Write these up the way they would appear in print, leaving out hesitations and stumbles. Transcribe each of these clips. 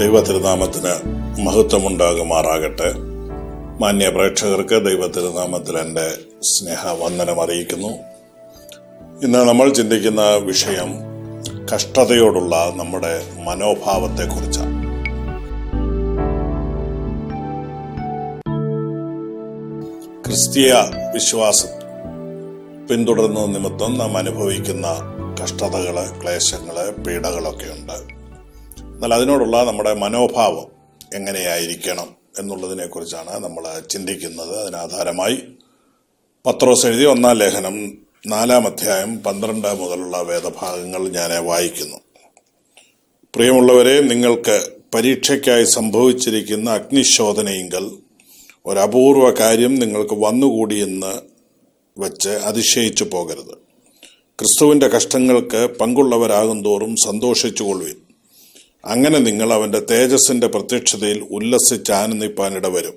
ദൈവതിരുനാമത്തിന് മഹത്വമുണ്ടാകുമാറാകട്ടെ. മാന്യ പ്രേക്ഷകർക്ക് ദൈവതിരുനാമത്തിൽ എൻ്റെ സ്നേഹവന്ദനം അറിയിക്കുന്നു. ഇന്ന് നമ്മൾ ചിന്തിക്കുന്ന വിഷയം കഷ്ടതയോടുള്ള നമ്മുടെ മനോഭാവത്തെക്കുറിച്ചാണ്. ക്രിസ്തീയ വിശ്വാസം പിന്തുടരുന്ന നിമിത്തം നാം അനുഭവിക്കുന്ന കഷ്ടതകള്, ക്ലേശങ്ങള്, പീഡകളൊക്കെയുണ്ട്. എന്നാൽ അതിനോടുള്ള നമ്മുടെ മനോഭാവം എങ്ങനെയായിരിക്കണം എന്നുള്ളതിനെ കുറിച്ചാണ് നമ്മൾ ചിന്തിക്കുന്നത്. അതിനാധാരമായി പത്രോസ് എഴുതിയ 1-ാം ലേഖനം 4-ാം അധ്യായം 12 മുതലുള്ള വേദഭാഗങ്ങൾ ഞാൻ വായിക്കുന്നു. പ്രിയമുള്ളവരെ, നിങ്ങൾക്ക് പരീക്ഷയ്ക്കായി സംഭവിച്ചിരിക്കുന്ന അഗ്നിശോധനയെങ്കിൽ ഒരപൂർവ കാര്യം നിങ്ങൾക്ക് വന്നുകൂടിയെന്ന് വെച്ച് അതിശയിച്ചു പോകരുത്. ക്രിസ്തുവിന്റെ കഷ്ടങ്ങൾക്ക് പങ്കുള്ളവരാകും തോറും സന്തോഷിച്ചുകൊള്ളുവിൻ. അങ്ങനെ നിങ്ങൾ അവന്റെ തേജസ്സിന്റെ പ്രത്യക്ഷതയിൽ ഉല്ലസിച്ചാനന്ദിപ്പാൻ ഇടവരും.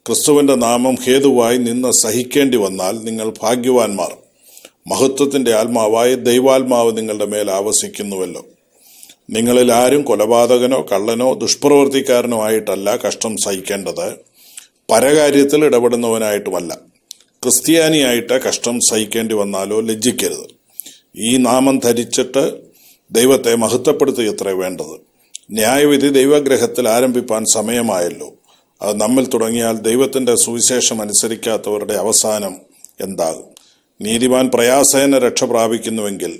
ക്രിസ്തുവിന്റെ നാമം ഹേതുവായി നിന്ന് സഹിക്കേണ്ടി വന്നാൽ നിങ്ങൾ ഭാഗ്യവാന്മാർ. മഹത്വത്തിന്റെ ആത്മാവായ ദൈവാത്മാവ് നിങ്ങളുടെ മേൽ ആവസിക്കുന്നുവല്ലോ. നിങ്ങളിൽ ആരും കൊലപാതകനോ കള്ളനോ ദുഷ്പ്രവർത്തിക്കാരനോ ആയിട്ടല്ല കഷ്ടം സഹിക്കേണ്ടത്, പരകാര്യത്തിൽ ഇടപെടുന്നവനായിട്ടുമല്ല. ക്രിസ്ത്യാനിയായിട്ട് കഷ്ടം സഹിക്കേണ്ടി വന്നാലോ ലജ്ജിക്കരുത്. ഈ നാമം ധരിച്ചിട്ട് ദൈവത്തെ മഹത്വപ്പെടുത്തുകയത്രേ വേണ്ടത്. ന്യായവിധി ദൈവഗ്രഹത്തിൽ ആരംഭിപ്പാൻ സമയമായല്ലോ. അത് നമ്മിൽ തുടങ്ങിയാൽ ദൈവത്തിന്റെ സുവിശേഷം അനുസരിക്കാത്തവരുടെ അവസാനം എന്താകും? നീതിമാൻ പ്രയാസേന രക്ഷ പ്രാപിക്കുന്നുവെങ്കിൽ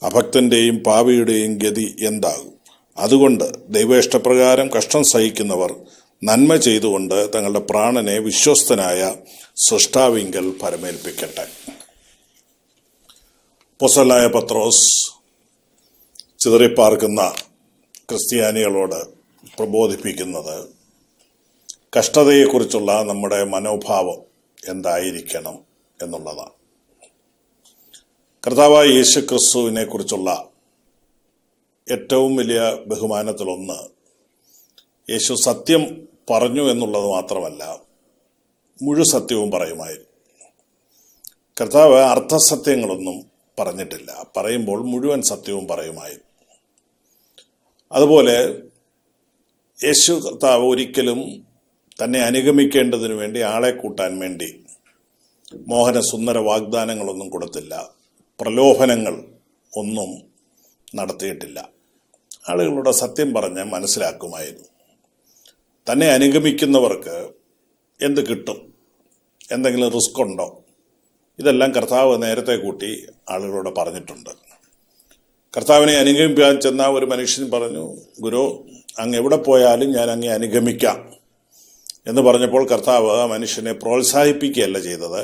അഭക്തന്റെയും പാപിയുടെയും ഗതി എന്താകും? അതുകൊണ്ട് ദൈവേഷ്ടപ്രകാരം കഷ്ടം സഹിക്കുന്നവർ നന്മ ചെയ്തുകൊണ്ട് തങ്ങളുടെ പ്രാണനെ വിശ്വസ്തനായ സൃഷ്ടാവിങ്കൽ പരമേൽപ്പിക്കട്ടെ. അപ്പോസ്തലനായ പത്രോസ് ചിതറിപ്പാർക്കുന്ന ക്രിസ്ത്യാനികളോട് പ്രബോധിപ്പിക്കുന്നത് കഷ്ടതയെക്കുറിച്ചുള്ള നമ്മുടെ മനോഭാവം എന്തായിരിക്കണം എന്നുള്ളതാണ്. കർത്താവായ യേശു ക്രിസ്തുവിനെ കുറിച്ചുള്ള ഏറ്റവും വലിയ ബഹുമാനത്തിലൊന്ന്, യേശു സത്യം പറഞ്ഞു എന്നുള്ളത് മാത്രമല്ല, മുഴു സത്യവും പറയുമായിരുന്നു. കർത്താവ് അർത്ഥസത്യങ്ങളൊന്നും പറഞ്ഞിട്ടില്ല, പറയുമ്പോൾ മുഴുവൻ സത്യവും പറയുമായിരുന്നു. അതുപോലെ യേശു കർത്താവ് ഒരിക്കലും തന്നെ അനുഗമിക്കേണ്ടതിനു വേണ്ടി ആളെ കൂട്ടാൻ വേണ്ടി മോഹന സുന്ദര വാഗ്ദാനങ്ങളൊന്നും കൊടുത്തില്ല, പ്രലോഭനങ്ങൾ ഒന്നും നടത്തിയിട്ടില്ല. ആളുകളുടെ സത്യം പറഞ്ഞ് മനസ്സിലാക്കുമായിരുന്നു. തന്നെ അനുഗമിക്കുന്നവർക്ക് എന്ത് കിട്ടും, എന്തെങ്കിലും റിസ്ക് ഉണ്ടോ, ഇതെല്ലാം കർത്താവ് നേരത്തെ കൂട്ടി ആളുകളോട് പറഞ്ഞിട്ടുണ്ട്. കർത്താവിനെ അനുഗമിക്കാൻ ചെന്ന ഒരു മനുഷ്യൻ പറഞ്ഞു, ഗുരു, അങ്ങ് എവിടെ പോയാലും ഞാൻ അങ്ങേ അനുഗമിക്കാം എന്ന് പറഞ്ഞപ്പോൾ കർത്താവ് ആ മനുഷ്യനെ പ്രോത്സാഹിപ്പിക്കുകയല്ല ചെയ്തത്,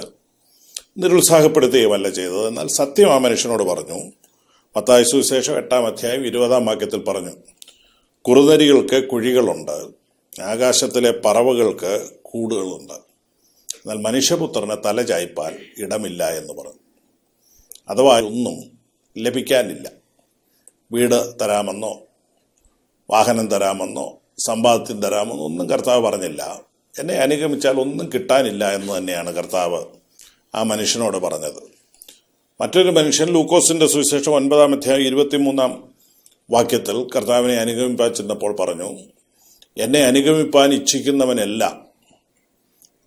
നിരുത്സാഹപ്പെടുത്തുകയുമല്ല ചെയ്തത്. എന്നാൽ സത്യം ആ മനുഷ്യനോട് പറഞ്ഞു. മത്തായി സുവിശേഷം 8-ാം അധ്യായം 20-ാം വാക്യത്തിൽ പറഞ്ഞു, കുറുനരികൾക്ക് കുഴികളുണ്ട്, ആകാശത്തിലെ പറവകൾക്ക് കൂടുകളുണ്ട്, എന്നാൽ മനുഷ്യപുത്രന് തല ചായ്പാൻ ഇടമില്ല എന്ന് പറഞ്ഞു. അഥവാ ഒന്നും ലഭിക്കാനില്ല. വീട് തരാമെന്നോ വാഹനം തരാമെന്നോ സമ്പാദ്യം തരാമെന്നോ ഒന്നും കർത്താവ് പറഞ്ഞില്ല. എന്നെ അനുഗമിച്ചാൽ ഒന്നും കിട്ടാനില്ല എന്ന് തന്നെയാണ് കർത്താവ് ആ മനുഷ്യനോട് പറഞ്ഞത്. മറ്റൊരു മനുഷ്യൻ ലൂക്കോസിന്റെ സുവിശേഷം 9-ാം അധ്യായം 23-ാം വാക്യത്തിൽ കർത്താവിനെ അനുഗമിപ്പാൻ ചെന്നപ്പോൾ പറഞ്ഞു, എന്നെ അനുഗമിപ്പാൻ ഇച്ഛിക്കുന്നവനെല്ലാം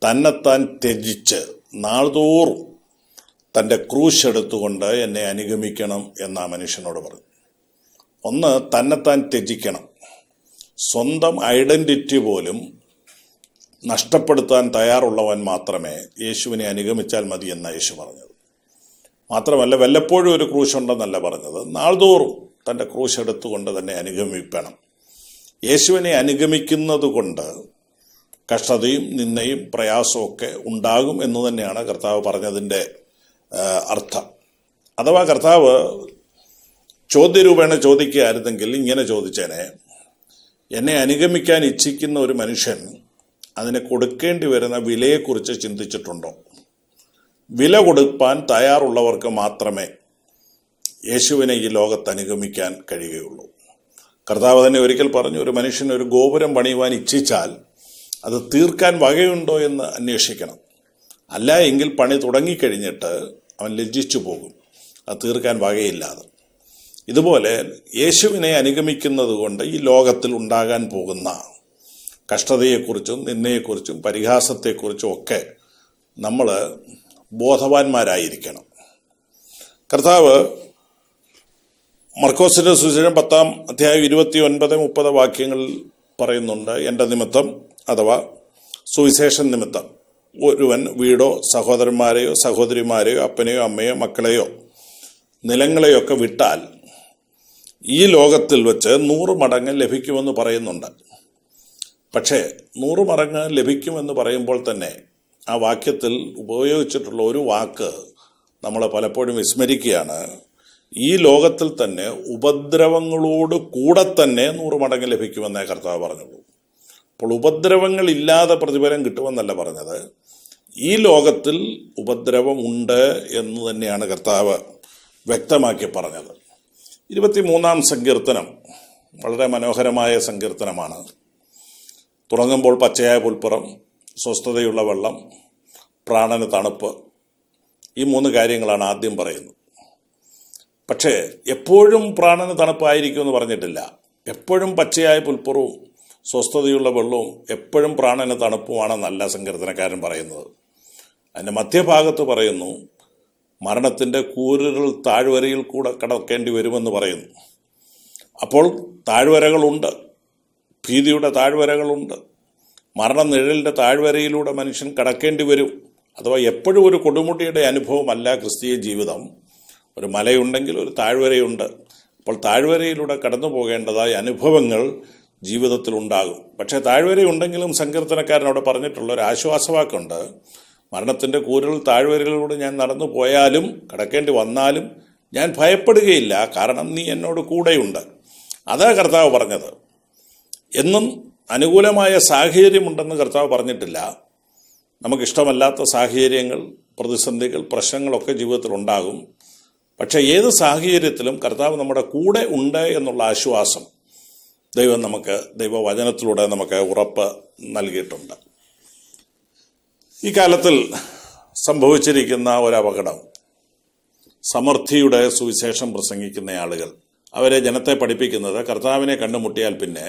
തന്നെത്താൻ ത്യജിച്ച് നാൾതോറും തൻ്റെ ക്രൂശ് എടുത്തുകൊണ്ട് എന്നെ അനുഗമിക്കണം എന്ന് ആ മനുഷ്യനോട് പറഞ്ഞു. ഒന്ന്, തന്നെത്താൻ ത്യജിക്കണം. സ്വന്തം ഐഡന്റിറ്റി പോലും നഷ്ടപ്പെടുത്താൻ തയ്യാറുള്ളവൻ മാത്രമേ യേശുവിനെ അനുഗമിച്ചാൽ മതി എന്ന യേശു പറഞ്ഞത്. മാത്രമല്ല, വല്ലപ്പോഴും ഒരു ക്രൂശുണ്ടെന്നല്ല പറഞ്ഞത്, നാൾതോറും തൻ്റെ ക്രൂശ് എടുത്തുകൊണ്ട് തന്നെ അനുഗമിക്കണം. യേശുവിനെ അനുഗമിക്കുന്നത് കൊണ്ട് കഷ്ടതയും നിന്ദയും പ്രയാസവും ഒക്കെ ഉണ്ടാകും എന്ന് തന്നെയാണ് കർത്താവ് പറഞ്ഞതിൻ്റെ അർത്ഥം. അഥവാ കർത്താവ് ചോദ്യരൂപേണ ചോദിക്കുകയായിരുന്നെങ്കിൽ ഇങ്ങനെ ചോദിച്ചേനെ, എന്നെ അനുഗമിക്കാൻ ഇച്ഛിക്കുന്ന ഒരു മനുഷ്യൻ അതിന് കൊടുക്കേണ്ടി വരുന്ന വിലയെക്കുറിച്ച് ചിന്തിച്ചിട്ടുണ്ടോ? വില കൊടുക്കാൻ തയ്യാറുള്ളവർക്ക് മാത്രമേ യേശുവിനെ ഈ ലോകത്ത് അനുഗമിക്കാൻ കഴിയുകയുള്ളൂ. കർത്താവ് തന്നെ ഒരിക്കൽ പറഞ്ഞു, ഒരു മനുഷ്യൻ ഒരു ഗോപുരം പണിയുവാൻ ഇച്ഛിച്ചാൽ അത് തീർക്കാൻ വകയുണ്ടോ എന്ന് അന്വേഷിക്കണം. അല്ല എങ്കിൽ പണി തുടങ്ങിക്കഴിഞ്ഞിട്ട് അവൻ ലജ്ജിച്ചു പോകും, അത് തീർക്കാൻ വകയില്ലാതെ. ഇതുപോലെ യേശുവിനെ അനുഗമിക്കുന്നത് കൊണ്ട് ഈ ലോകത്തിൽ ഉണ്ടാകാൻ പോകുന്ന കഷ്ടതയെക്കുറിച്ചും നിന്ദയെക്കുറിച്ചും പരിഹാസത്തെക്കുറിച്ചും ഒക്കെ നമ്മൾ ബോധവാന്മാരായിരിക്കണം. കർത്താവ് മർക്കോസിന്റെ സുവിശേഷം 10-ാം അധ്യായം 29-30 വാക്യങ്ങളിൽ പറയുന്നുണ്ട്, എൻ്റെ നിമിത്തം അഥവാ സുവിശേഷൻ നിമിത്തം ഒരുവൻ വീടോ സഹോദരന്മാരെയോ സഹോദരിമാരെയോ അപ്പനെയോ അമ്മയോ മക്കളെയോ നിലങ്ങളെയൊക്കെ വിട്ടാൽ ഈ ലോകത്തിൽ വെച്ച് 100 മടങ്ങ് ലഭിക്കുമെന്ന് പറയുന്നുണ്ട്. പക്ഷേ 100 മടങ്ങ് ലഭിക്കുമെന്ന് പറയുമ്പോൾ തന്നെ ആ വാക്യത്തിൽ ഉപയോഗിച്ചിട്ടുള്ള ഒരു വാക്ക് നമ്മൾ പലപ്പോഴും വിസ്മരിക്കുകയാണ്. ഈ ലോകത്തിൽ തന്നെ ഉപദ്രവങ്ങളോട് കൂടെ തന്നെ 100 മടങ്ങ് ലഭിക്കുമെന്നേ കർത്താവ് പറഞ്ഞുള്ളൂ. അപ്പോൾ ഉപദ്രവങ്ങളില്ലാതെ പ്രതിഫലം കിട്ടുമെന്നല്ല പറഞ്ഞത്, ഈ ലോകത്തിൽ ഉപദ്രവം ഉണ്ട് എന്ന് തന്നെയാണ് കർത്താവ് വ്യക്തമാക്കി പറഞ്ഞത്. 23-ാം സങ്കീർത്തനം വളരെ മനോഹരമായ സങ്കീർത്തനമാണ്. തുടങ്ങുമ്പോൾ പച്ചയായ പുൽപ്പുറം, സ്വസ്ഥതയുള്ള വെള്ളം, പ്രാണന് തണുപ്പ്, ഈ 3 കാര്യങ്ങളാണ് ആദ്യം പറയുന്നത്. പക്ഷേ എപ്പോഴും പ്രാണന് തണുപ്പായിരിക്കുമെന്ന് പറഞ്ഞിട്ടില്ല. എപ്പോഴും പച്ചയായ പുൽപ്പുറവും സ്വസ്ഥതയുള്ള വെള്ളവും എപ്പോഴും പ്രാണന് തണുപ്പുമാണെന്നല്ല സങ്കീർത്തനക്കാരൻ പറയുന്നത്. അതിൻ്റെ മധ്യഭാഗത്ത് പറയുന്നു, മരണത്തിൻ്റെ കൂരിരുൾ താഴ്വരയിൽ കൂടെ കടക്കേണ്ടി വരുമെന്ന് പറയുന്നു. അപ്പോൾ താഴ്വരകളുണ്ട്, ഭീതിയുടെ താഴ്വരകളുണ്ട്, മരണനിഴലിൻ്റെ താഴ്വരയിലൂടെ മനുഷ്യൻ കടക്കേണ്ടി വരും. അഥവാ എപ്പോഴും ഒരു കൊടുമുടിയുടെ അനുഭവമല്ല ക്രിസ്തീയ ജീവിതം. ഒരു മലയുണ്ടെങ്കിൽ ഒരു താഴ്വരയുണ്ട്. അപ്പോൾ താഴ്വരയിലൂടെ കടന്നു പോകേണ്ടതായ അനുഭവങ്ങൾ ജീവിതത്തിലുണ്ടാകും. പക്ഷേ താഴ്വരയുണ്ടെങ്കിലും സങ്കീർത്തനക്കാരൻ അവിടെ പറഞ്ഞിട്ടുള്ള ഒരു ആശ്വാസവാക്കുണ്ട്, മരണത്തിൻ്റെ കൂരിൽ താഴ്വരയിലൂടെ ഞാൻ നടന്നു പോയാലും കടക്കേണ്ടി വന്നാലും ഞാൻ ഭയപ്പെടുകയില്ല, കാരണം നീ എന്നോട് കൂടെയുണ്ട്. അതാ കർത്താവ് പറഞ്ഞത്. എന്നും അനുകൂലമായ സാഹചര്യമുണ്ടെന്ന് കർത്താവ് പറഞ്ഞിട്ടില്ല. നമുക്കിഷ്ടമല്ലാത്ത സാഹചര്യങ്ങൾ, പ്രതിസന്ധികൾ, പ്രശ്നങ്ങളൊക്കെ ജീവിതത്തിൽ ഉണ്ടാകും. പക്ഷേ ഏത് സാഹചര്യത്തിലും കർത്താവ് നമ്മുടെ കൂടെ ഉണ്ട് എന്നുള്ള ആശ്വാസം ദൈവം നമുക്ക് ദൈവവചനത്തിലൂടെ നമുക്ക് ഉറപ്പ് നൽകിയിട്ടുണ്ട്. ഈ കാലത്തിൽ സംഭവിച്ചിരിക്കുന്ന ഒരപകടം, സമൃദ്ധിയുടെ സുവിശേഷം പ്രസംഗിക്കുന്ന ആളുകൾ അവരെ ജനത്തെ പഠിപ്പിക്കുന്നത് കർത്താവിനെ കണ്ടുമുട്ടിയാൽ പിന്നെ,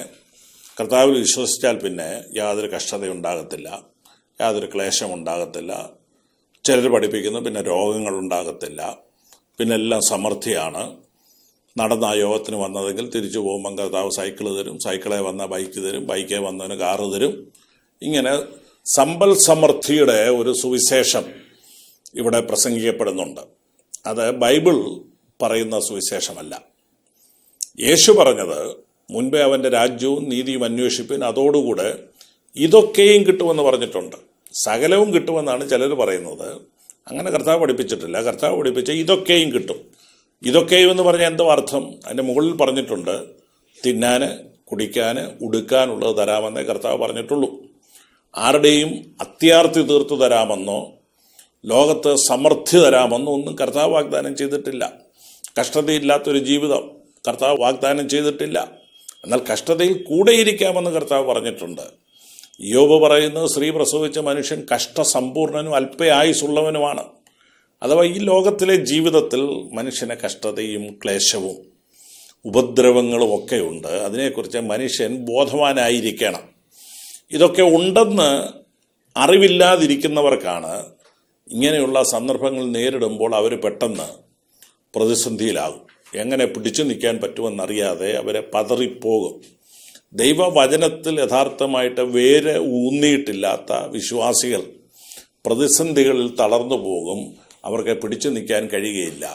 കർത്താവിൽ വിശ്വസിച്ചാൽ പിന്നെ യാതൊരു കഷ്ടതയുണ്ടാകത്തില്ല, യാതൊരു ക്ലേശമുണ്ടാകത്തില്ല. ചിലർ പഠിപ്പിക്കുന്നു പിന്നെ രോഗങ്ങളുണ്ടാകത്തില്ല, പിന്നെ എല്ലാം സമൃദ്ധിയാണ്. നടന്ന ആ യോഗത്തിന് വന്നതെങ്കിൽ തിരിച്ചു പോകുമ്പം കർത്താവ് സൈക്കിൾ തരും, സൈക്കിളെ വന്ന ബൈക്ക് തരും, ബൈക്കേ വന്നവന് കാറ് തരും. ഇങ്ങനെ സമ്പൽ സമൃദ്ധിയുടെ ഒരു സുവിശേഷം ഇവിടെ പ്രസംഗിക്കപ്പെടുന്നുണ്ട്. അത് ബൈബിൾ പറയുന്ന സുവിശേഷമല്ല. യേശു പറഞ്ഞത്, മുൻപേ അവൻ്റെ രാജ്യവും നീതിയും അന്വേഷിപ്പിൻ, അതോടുകൂടെ ഇതൊക്കെയും കിട്ടുമെന്ന് പറഞ്ഞിട്ടുണ്ട്. സകലവും കിട്ടുമെന്നാണ് ചിലർ പറയുന്നത്. അങ്ങനെ കർത്താവ് പഠിപ്പിച്ചിട്ടില്ല. കർത്താവ് പഠിപ്പിച്ച ഇതൊക്കെയും കിട്ടും. ഇതൊക്കെയും എന്ന് പറഞ്ഞാൽ എന്തോ അർത്ഥം? അതിൻ്റെ മുകളിൽ പറഞ്ഞിട്ടുണ്ട്, തിന്നാൻ, കുടിക്കാൻ, ഉടുക്കാനുള്ളത് തരാമെന്നേ കർത്താവ് പറഞ്ഞിട്ടുള്ളൂ. ആരുടെയും അത്യാർത്തി തീർത്തു തരാമെന്നോ ലോകത്ത് സമൃദ്ധി തരാമെന്നോ ഒന്നും കർത്താവ് വാഗ്ദാനം ചെയ്തിട്ടില്ല. കഷ്ടതയില്ലാത്തൊരു ജീവിതം കർത്താവ് വാഗ്ദാനം ചെയ്തിട്ടില്ല. എന്നാൽ കഷ്ടതയിൽ കൂടെയിരിക്കാമെന്ന് കർത്താവ് പറഞ്ഞിട്ടുണ്ട്. യോബ് പറയുന്നത്, സ്ത്രീ പ്രസവിച്ച മനുഷ്യൻ കഷ്ടസമ്പൂർണനും അല്പയായുസുള്ളവനുമാണ്. അഥവാ ഈ ലോകത്തിലെ ജീവിതത്തിൽ മനുഷ്യന് കഷ്ടതയും ക്ലേശവും ഉപദ്രവങ്ങളും ഒക്കെ ഉണ്ട്. അതിനെക്കുറിച്ച് മനുഷ്യൻ ബോധവാനായിരിക്കണം. ഇതൊക്കെ ഉണ്ടെന്ന് അറിവില്ലാതിരിക്കുന്നവർക്കാണ് ഇങ്ങനെയുള്ള സന്ദർഭങ്ങൾ നേരിടുമ്പോൾ അവർ പെട്ടെന്ന് പ്രതിസന്ധിയിലാകും. എങ്ങനെ പിടിച്ചു നിൽക്കാൻ പറ്റുമെന്നറിയാതെ അവരെ പതറിപ്പോകും. ദൈവവചനത്തിൽ യഥാർത്ഥമായിട്ട് വേര് ഊന്നിയിട്ടില്ലാത്ത വിശ്വാസികൾ പ്രതിസന്ധികളിൽ തളർന്നു പോകും. അവർക്ക് പിടിച്ചു നിൽക്കാൻ കഴിയുകയില്ല.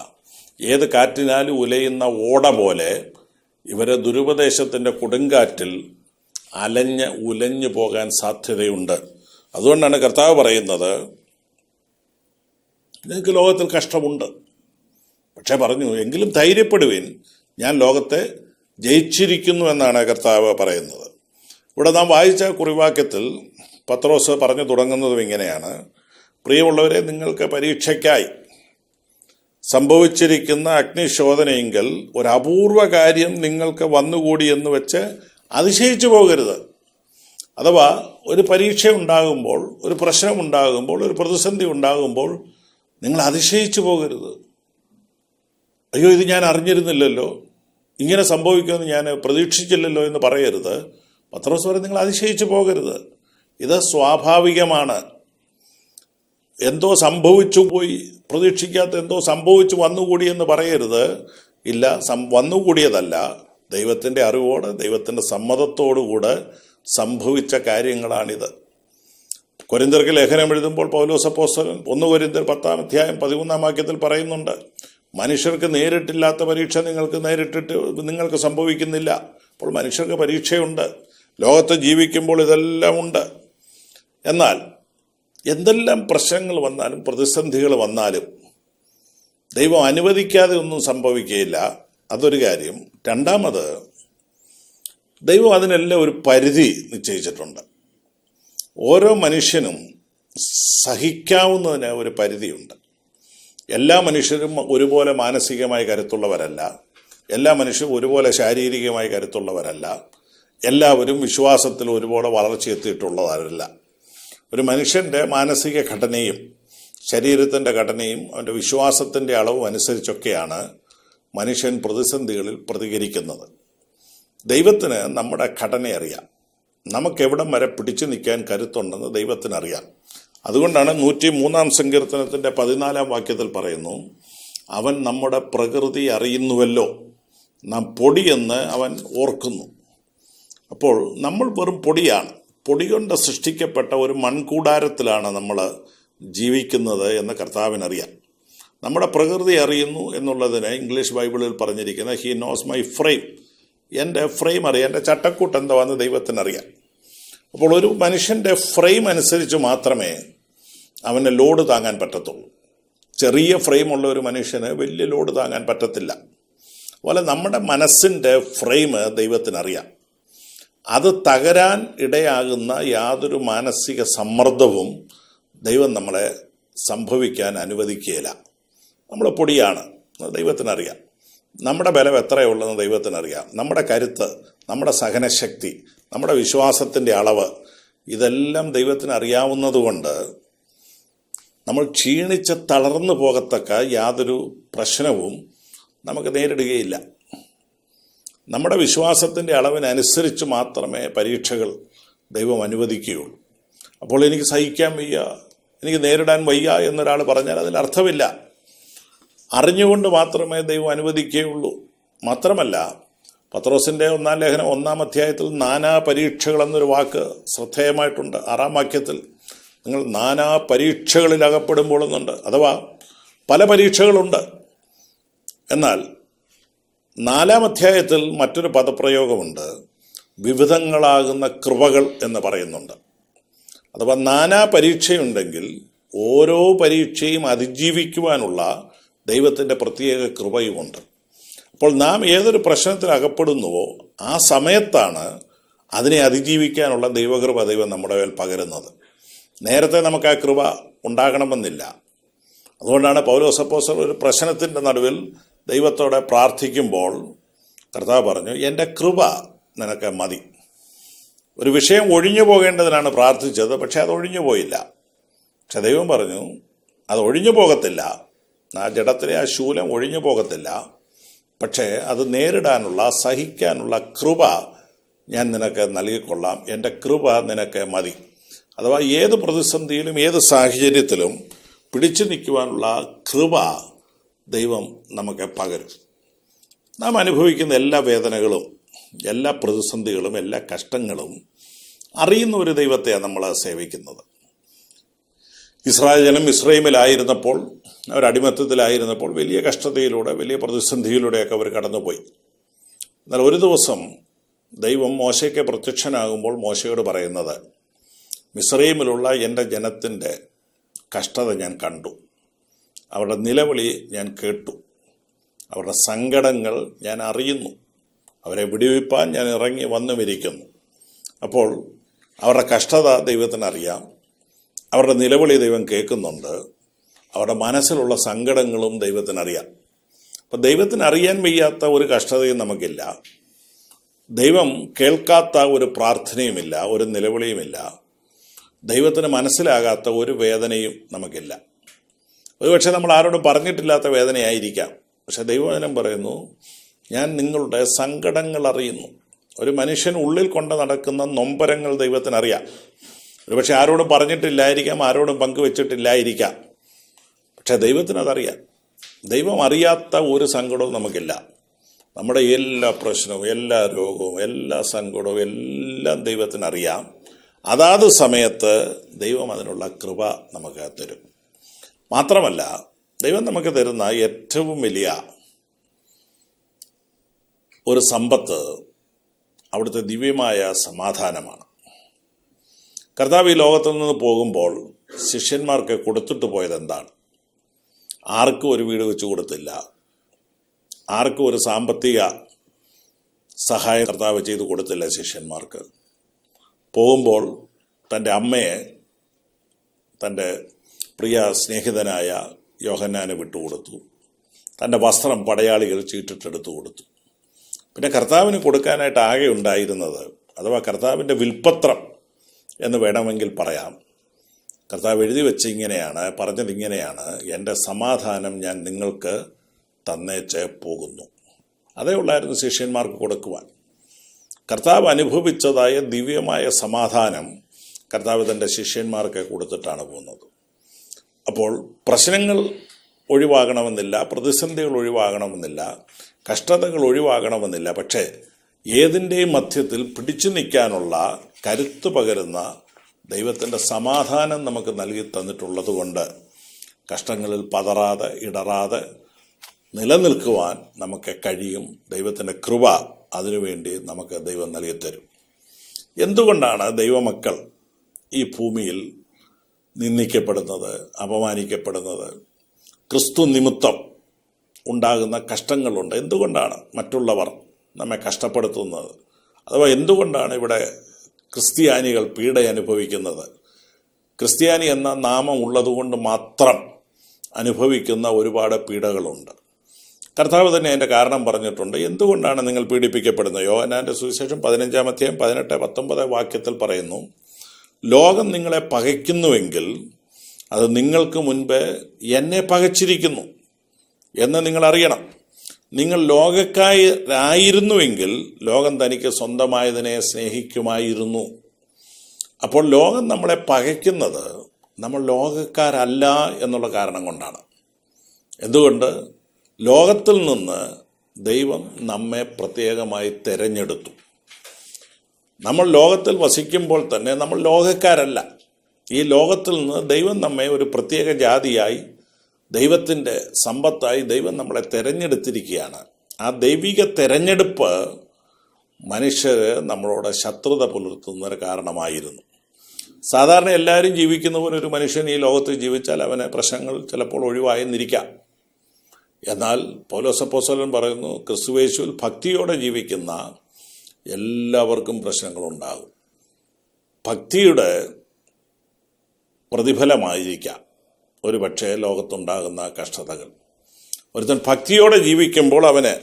ഏത് കാറ്റിനാലും ഉലയുന്ന ഓട പോലെ ഇവരെ ദുരുപദേശത്തിൻ്റെ കൊടുങ്കാറ്റിൽ ഉലഞ്ഞു പോകാൻ സാധ്യതയുണ്ട്. അതുകൊണ്ടാണ് കർത്താവ് പറയുന്നത്, നിങ്ങൾക്ക് ലോകത്തിൽ കഷ്ടമുണ്ട്, പക്ഷെ പറഞ്ഞു എങ്കിലും ധൈര്യപ്പെടുവിൻ, ഞാൻ ലോകത്തെ ജയിച്ചിരിക്കുന്നു എന്നാണ് കർത്താവ് പറയുന്നത്. ഇവിടെ നാം വായിച്ച കുറിവാക്യത്തിൽ പത്രോസ് പറഞ്ഞു തുടങ്ങുന്നതും ഇങ്ങനെയാണ്, പ്രിയമുള്ളവരെ, നിങ്ങൾക്ക് പരീക്ഷയ്ക്കായി സംഭവിച്ചിരിക്കുന്ന അഗ്നിശോധനയെങ്കിൽ ഒരു അപൂർവ കാര്യം നിങ്ങൾക്ക് വന്നുകൂടി എന്ന് വെച്ച് അതിശയിച്ചു പോകരുത്. അഥവാ ഒരു പരീക്ഷ ഉണ്ടാകുമ്പോൾ, ഒരു പ്രശ്നമുണ്ടാകുമ്പോൾ, ഒരു പ്രതിസന്ധി ഉണ്ടാകുമ്പോൾ നിങ്ങൾ അതിശയിച്ചു പോകരുത്. അയ്യോ, ഇത് ഞാൻ അറിഞ്ഞിരുന്നില്ലല്ലോ, ഇങ്ങനെ സംഭവിക്കുമെന്ന് ഞാൻ പ്രതീക്ഷിച്ചില്ലല്ലോ എന്ന് പറയരുത്. പത്രോസ് പറയും, നിങ്ങൾ അതിശയിച്ചു പോകരുത്, ഇത് സ്വാഭാവികമാണ്. എന്തോ സംഭവിച്ചു പോയി, പ്രതീക്ഷിക്കാത്ത എന്തോ സംഭവിച്ചു വന്നുകൂടിയെന്ന് പറയരുത്. ഇല്ല, വന്നുകൂടിയതല്ല, ദൈവത്തിൻ്റെ അറിവോടെ ദൈവത്തിൻ്റെ സമ്മതത്തോടുകൂടെ സംഭവിച്ച കാര്യങ്ങളാണിത്. കൊരിന്ത്യർക്ക് ലേഖനം എഴുതുമ്പോൾ പൗലോസ് അപ്പോസ്തലൻ 1 കൊരിന്ത്യർ 10-ാം അധ്യായം 13-ാം വാക്യത്തിൽ പറയുന്നുണ്ട്, മനുഷ്യർക്ക് നേരിട്ടില്ലാത്ത പരീക്ഷ നിങ്ങൾക്ക് സംഭവിക്കുന്നില്ല. അപ്പോൾ മനുഷ്യർക്ക് പരീക്ഷയുണ്ട്, ലോകത്ത് ജീവിക്കുമ്പോൾ ഇതെല്ലാം ഉണ്ട്. എന്നാൽ എന്തെല്ലാം പ്രശ്നങ്ങൾ വന്നാലും പ്രതിസന്ധികൾ വന്നാലും ദൈവം അനുവദിക്കാതെ ഒന്നും സംഭവിക്കുകയില്ല. അതൊരു കാര്യം. രണ്ടാമത്, ദൈവം അതിനെല്ലാം ഒരു പരിധി നിശ്ചയിച്ചിട്ടുണ്ട്. ഓരോ മനുഷ്യനും സഹിക്കാവുന്നതിന് ഒരു പരിധിയുണ്ട്. എല്ലാ മനുഷ്യരും ഒരുപോലെ മാനസികമായി കരുത്തുള്ളവരല്ല, എല്ലാ മനുഷ്യരും ഒരുപോലെ ശാരീരികമായി കരുത്തുള്ളവരല്ല, എല്ലാവരും വിശ്വാസത്തിൽ ഒരുപോലെ വളർച്ചയെത്തിയിട്ടുള്ളവരല്ല. ഒരു മനുഷ്യൻ്റെ മാനസിക ഘടനയും ശരീരത്തിൻ്റെ ഘടനയും അവൻ്റെ വിശ്വാസത്തിൻ്റെ അളവും അനുസരിച്ചൊക്കെയാണ് മനുഷ്യൻ പ്രതിസന്ധികളിൽ പ്രതികരിക്കുന്നത്. ദൈവത്തിന് നമ്മുടെ ഘടന അറിയാം, നമുക്കെവിടം വരെ പിടിച്ചു നിൽക്കാൻ കരുത്തുണ്ടെന്ന് ദൈവത്തിനറിയാം. അതുകൊണ്ടാണ് 103-ാം സങ്കീർത്തനത്തിൻ്റെ 14-ാം വാക്യത്തിൽ പറയുന്നു, അവൻ നമ്മുടെ പ്രകൃതി അറിയുന്നുവല്ലോ, നാം പൊടിയെന്ന് അവൻ ഓർക്കുന്നു. അപ്പോൾ നമ്മൾ വെറും പൊടിയാണ്, പൊടി കൊണ്ട് സൃഷ്ടിക്കപ്പെട്ട ഒരു മൺകൂടാരത്തിലാണ് നമ്മൾ ജീവിക്കുന്നത് എന്ന് കർത്താവിനറിയാം. നമ്മുടെ പ്രകൃതി അറിയുന്നു എന്നുള്ളതിന് ഇംഗ്ലീഷ് ബൈബിളിൽ പറഞ്ഞിരിക്കുന്ന ഹി നോസ് മൈ ഫ്രെയിം, എൻ്റെ ഫ്രെയിം അറിയാം, എൻ്റെ ചട്ടക്കൂട്ട് എന്താണെന്ന് ദൈവത്തിനറിയാം. അപ്പോൾ ഒരു മനുഷ്യൻ്റെ ഫ്രെയിം അനുസരിച്ച് മാത്രമേ അവന് ലോഡ് താങ്ങാൻ പറ്റത്തുള്ളൂ. ചെറിയ ഫ്രെയിമുള്ള ഒരു മനുഷ്യന് വലിയ ലോഡ് താങ്ങാൻ പറ്റത്തില്ല. അതുപോലെ നമ്മുടെ മനസ്സിൻ്റെ ഫ്രെയിം ദൈവത്തിനറിയാം. അത് തകരാൻ ഇടയാകുന്ന യാതൊരു മാനസിക സമ്മർദ്ദവും ദൈവം നമ്മളെ സംഭവിക്കാൻ അനുവദിക്കുകയില്ല. നമ്മൾ പൊടിയാണ്, ദൈവത്തിനറിയാം. നമ്മുടെ ബലം എത്രയുള്ളതെന്ന് ദൈവത്തിനറിയാം. നമ്മുടെ കരുത്ത്, നമ്മുടെ സഹനശക്തി, നമ്മുടെ വിശ്വാസത്തിൻ്റെ അളവ്, ഇതെല്ലാം ദൈവത്തിന് അറിയാവുന്നതുകൊണ്ട് നമ്മൾ ക്ഷീണിച്ച് തളർന്നു പോകത്തക്ക യാതൊരു പ്രശ്നവും നമുക്ക് നേരിടുകയില്ല. നമ്മുടെ വിശ്വാസത്തിൻ്റെ അളവിനനുസരിച്ച് മാത്രമേ പരീക്ഷകൾ ദൈവം അനുവദിക്കുകയുള്ളൂ. അപ്പോൾ എനിക്ക് സഹിക്കാൻ വയ്യ, എനിക്ക് നേരിടാൻ വയ്യ എന്നൊരാൾ പറഞ്ഞാൽ അതിൽ അർത്ഥമില്ല. അറിഞ്ഞുകൊണ്ട് മാത്രമേ ദൈവം അനുവദിക്കുകയുള്ളൂ. മാത്രമല്ല, പത്രോസിൻ്റെ 1-ാം ലേഖനം 1-ാം അധ്യായത്തിൽ നാനാ പരീക്ഷകൾ എന്നൊരു വാക്ക് ശ്രദ്ധേയമായിട്ടുണ്ട്. 6-ാം വാക്യത്തിൽ നിങ്ങൾ നാനാ പരീക്ഷകളിൽ അകപ്പെടുമ്പോൾ എന്നുണ്ട്. അഥവാ പല പരീക്ഷകളുണ്ട്. എന്നാൽ 4-ാം അധ്യായത്തിൽ മറ്റൊരു പദപ്രയോഗമുണ്ട്, വിവിധങ്ങളാകുന്ന കൃപകൾ എന്ന് പറയുന്നുണ്ട്. അഥവാ നാനാ പരീക്ഷയുണ്ടെങ്കിൽ ഓരോ പരീക്ഷയും അതിജീവിക്കുവാനുള്ള ദൈവത്തിൻ്റെ പ്രത്യേക കൃപയുമുണ്ട്. അപ്പോൾ നാം ഏതൊരു പ്രശ്നത്തിൽ അകപ്പെടുന്നുവോ ആ സമയത്താണ് അതിനെ അതിജീവിക്കാനുള്ള ദൈവകൃപ ദൈവം നമ്മുടെ മേൽ പകരുന്നത്. നേരത്തെ നമുക്ക് ആ കൃപ ഉണ്ടാകണമെന്നില്ല. അതുകൊണ്ടാണ് പൗലോസ് അപ്പോസ്തലൻ ഒരു പ്രശ്നത്തിൻ്റെ നടുവിൽ ദൈവത്തോടെ പ്രാർത്ഥിക്കുമ്പോൾ കർത്താവ് പറഞ്ഞു, എൻ്റെ കൃപ നിനക്ക് മതി. ഒരു വിഷയം ഒഴിഞ്ഞു പോകേണ്ടതിനാണ് പ്രാർത്ഥിച്ചത്, പക്ഷെ അത് ഒഴിഞ്ഞു പോയില്ല. പക്ഷെ ദൈവം പറഞ്ഞു, അത് ഒഴിഞ്ഞു പോകത്തില്ല, ആ ജഡത്തിലെ ആ ശൂലം ഒഴിഞ്ഞു പോകത്തില്ല, പക്ഷേ അത് നേരിടാനുള്ള സഹിക്കാനുള്ള കൃപ ഞാൻ നിനക്ക് നൽകിക്കൊള്ളാം, എൻ്റെ കൃപ നിനക്ക് മതി. അഥവാ ഏത് പ്രതിസന്ധിയിലും ഏത് സാഹചര്യത്തിലും പിടിച്ചു നിൽക്കുവാനുള്ള കൃപ ദൈവം നമുക്ക് പകരും. നാം അനുഭവിക്കുന്ന എല്ലാ വേദനകളും എല്ലാ പ്രതിസന്ധികളും എല്ലാ കഷ്ടങ്ങളും അറിയുന്ന ഒരു ദൈവത്തെയാണ് നമ്മൾ സേവിക്കുന്നത്. ഇസ്രായേൽ ജനം മിസ്രയീമിലായിരുന്നപ്പോൾ, അവരടിമത്തത്തിലായിരുന്നപ്പോൾ വലിയ കഷ്ടതയിലൂടെ വലിയ പ്രതിസന്ധിയിലൂടെയൊക്കെ അവർ കടന്നുപോയി. എന്നാൽ ഒരു ദിവസം ദൈവം മോശയ്ക്ക് പ്രത്യക്ഷനാകുമ്പോൾ മോശയോട് പറയുന്നത്, മിസ്രയീമിലുള്ള എൻ്റെ ജനത്തിൻ്റെ കഷ്ടത ഞാൻ കണ്ടു, അവരുടെ നിലവിളി ഞാൻ കേട്ടു, അവരുടെ സങ്കടങ്ങൾ ഞാൻ അറിയുന്നു, അവരെ വിടുവിപ്പാൻ ഞാൻ ഇറങ്ങി വന്നുമിരിക്കുന്നു. അപ്പോൾ അവരുടെ കഷ്ടത ദൈവത്തിനറിയാം, അവരുടെ നിലവിളി ദൈവം കേൾക്കുന്നുണ്ട്, അവരുടെ മനസ്സിലുള്ള സങ്കടങ്ങളും ദൈവത്തിനറിയാം. അപ്പം ദൈവത്തിനറിയാൻ വയ്യാത്ത ഒരു കഷ്ടതയും നമുക്കില്ല, ദൈവം കേൾക്കാത്ത ഒരു പ്രാർത്ഥനയുമില്ല, ഒരു നിലവിളിയുമില്ല, ദൈവത്തിന് മനസ്സിലാകാത്ത ഒരു വേദനയും നമുക്കില്ല. ഒരുപക്ഷെ നമ്മൾ ആരോടും പറഞ്ഞിട്ടില്ലാത്ത വേദനയായിരിക്കാം. പക്ഷെ ദൈവവചനം പറയുന്നു, ഞാൻ നിങ്ങളുടെ സങ്കടങ്ങൾ അറിയുന്നു. ഒരു മനുഷ്യൻ ഉള്ളിൽ കൊണ്ട് നടക്കുന്ന നൊമ്പരങ്ങൾ ദൈവത്തിനറിയാം. ഒരുപക്ഷെ ആരോടും പറഞ്ഞിട്ടില്ലായിരിക്കാം, ആരോടും പങ്കുവെച്ചിട്ടില്ലായിരിക്കാം. പക്ഷെ ദൈവത്തിനതറിയാം. ദൈവം അറിയാത്ത ഒരു സങ്കടവും നമുക്കില്ല. നമ്മുടെ എല്ലാ പ്രശ്നവും, എല്ലാ രോഗവും, എല്ലാ സങ്കടവും എല്ലാം ദൈവത്തിനറിയാം. അതാത് സമയത്ത് ദൈവം അതിനുള്ള കൃപ നമുക്ക് തരും. മാത്രമല്ല, ദൈവം നമുക്ക് തരുന്ന ഏറ്റവും വലിയ ഒരു സമ്പത്ത് അവിടുത്തെ ദിവ്യമായ സമാധാനമാണ്. കർത്താവ് ഈ ലോകത്തിൽ നിന്ന് പോകുമ്പോൾ ശിഷ്യന്മാർക്ക് കൊടുത്തിട്ട് പോയത് എന്താണ്? ആർക്കും ഒരു വീട് വെച്ച് കൊടുത്തില്ല. ആർക്കും ഒരു സാമ്പത്തിക സഹായം കർത്താവ് ചെയ്തു കൊടുത്തില്ല ശിഷ്യന്മാർക്ക്. പോകുമ്പോൾ തൻ്റെ അമ്മയെ തൻ്റെ പ്രിയ സ്നേഹിതനായ യോഹന്നാന് വിട്ടുകൊടുത്തു. തൻ്റെ വസ്ത്രം പടയാളികൾ ചീട്ടിട്ടെടുത്തു കൊടുത്തു. പിന്നെ കർത്താവിന് കൊടുക്കാനായിട്ട് ആകെ ഉണ്ടായിരുന്നത്, അഥവാ കർത്താവിൻ്റെ വിൽപ്പത്രം എന്ന് വേണമെങ്കിൽ പറയാം. കർത്താവ് എഴുതി വെച്ച് ഇങ്ങനെയാണ് പറഞ്ഞതിങ്ങനെയാണ്: എൻ്റെ സമാധാനം ഞാൻ നിങ്ങൾക്ക് തന്നേച്ച് പോകുന്നു. അതേ ഉള്ളായിരുന്നു ശിഷ്യന്മാർക്ക് കൊടുക്കുവാൻ. കർത്താവ് അനുഭവിച്ചതായ ദിവ്യമായ സമാധാനം കർത്താവ് തൻ്റെ ശിഷ്യന്മാർക്ക് കൊടുത്തിട്ടാണ് പോകുന്നത്. അപ്പോൾ പ്രശ്നങ്ങൾ ഒഴിവാകണമെന്നില്ല, പ്രതിസന്ധികൾ ഒഴിവാകണമെന്നില്ല, കഷ്ടതകൾ ഒഴിവാകണമെന്നില്ല. പക്ഷേ ഏതിൻ്റെയും മധ്യത്തിൽ പിടിച്ചു നിൽക്കാനുള്ള കരുത്ത് പകരുന്ന ദൈവത്തിൻ്റെ സമാധാനം നമുക്ക് നൽകി തന്നിട്ടുള്ളത് കൊണ്ട് കഷ്ടങ്ങളിൽ പതറാതെ ഇടറാതെ നിലനിൽക്കുവാൻ നമുക്ക് കഴിയും. ദൈവത്തിൻ്റെ കൃപ അതിനുവേണ്ടി നമുക്ക് ദൈവം നൽകിത്തരും. എന്തുകൊണ്ടാണ് ദൈവമക്കൾ ഈ ഭൂമിയിൽ നിന്ദിക്കപ്പെടുന്നത്, അപമാനിക്കപ്പെടുന്നത്? ക്രിസ്തു നിമിത്തം ഉണ്ടാകുന്ന കഷ്ടങ്ങളുണ്ട്. എന്തുകൊണ്ടാണ് മറ്റുള്ളവർ നമ്മെ കഷ്ടപ്പെടുത്തുന്നത്? അഥവാ എന്തുകൊണ്ടാണ് ഇവിടെ ക്രിസ്ത്യാനികൾ പീഡ അനുഭവിക്കുന്നത്? ക്രിസ്ത്യാനി എന്ന നാമം ഉള്ളതുകൊണ്ട് മാത്രം അനുഭവിക്കുന്ന ഒരുപാട് പീഡകളുണ്ട്. കർത്താവ് തന്നെ അതിൻ്റെ കാരണം പറഞ്ഞിട്ടുണ്ട്. എന്തുകൊണ്ടാണ് നിങ്ങൾ പീഡിപ്പിക്കപ്പെടുന്നത്? യോഹന്നാൻ്റെ സുവിശേഷം 15-ാം അധ്യായം 18-19 വാക്യത്തിൽ പറയുന്നു: ലോകം നിങ്ങളെ പകയ്ക്കുന്നുവെങ്കിൽ അത് നിങ്ങൾക്ക് മുൻപ് എന്നെ പകച്ചിരിക്കുന്നു എന്ന് നിങ്ങൾ അറിയണം. നിങ്ങൾ ലോകക്കാരായിരുന്നുവെങ്കിൽ ലോകം തനിക്ക് സ്വന്തമായതിനെ സ്നേഹിക്കുമായിരുന്നു. അപ്പോൾ ലോകം നമ്മളെ പകയ്ക്കുന്നത് നമ്മൾ ലോകക്കാരല്ല എന്നുള്ള കാരണം കൊണ്ടാണ്. എന്തുകൊണ്ട്? ലോകത്തിൽ നിന്ന് ദൈവം നമ്മെ പ്രത്യേകമായി തിരഞ്ഞെടുത്തു. നമ്മൾ ലോകത്തിൽ വസിക്കുമ്പോൾ തന്നെ നമ്മൾ ലോകക്കാരല്ല. ഈ ലോകത്തിൽ നിന്ന് ദൈവം നമ്മെ ഒരു പ്രത്യേക ജാതിയായി, ദൈവത്തിൻ്റെ സമ്പത്തായി ദൈവം നമ്മളെ തിരഞ്ഞെടുത്തിരിക്കുകയാണ്. ആ ദൈവിക തിരഞ്ഞെടുപ്പ് മനുഷ്യർ നമ്മളോട് ശത്രുത പുലർത്തുന്നതിന് കാരണമായിരുന്നു. സാധാരണ എല്ലാവരും ജീവിക്കുന്ന പോലെ ഒരു മനുഷ്യൻ ഈ ലോകത്ത് ജീവിച്ചാൽ അവന് പ്രശ്നങ്ങൾ ചിലപ്പോൾ ഒഴിവായെന്നിരിക്കാം. എന്നാൽ പൗലോസ് അപ്പോസ്തലൻ പറയുന്നു, ക്രിസ്തുയേശുവിൽ ഭക്തിയോടെ ജീവിക്കുന്ന എല്ലാവർക്കും പ്രശ്നങ്ങളുണ്ടാകും. ഭക്തിയുടെ പ്രതിഫലമായിരിക്കാം ഒരു പക്ഷേ ലോകത്തുണ്ടാകുന്ന കഷ്ടതകൾ. ഒരുത്തൻ ഭക്തിയോടെ ജീവിക്കുമ്പോൾ അവന്,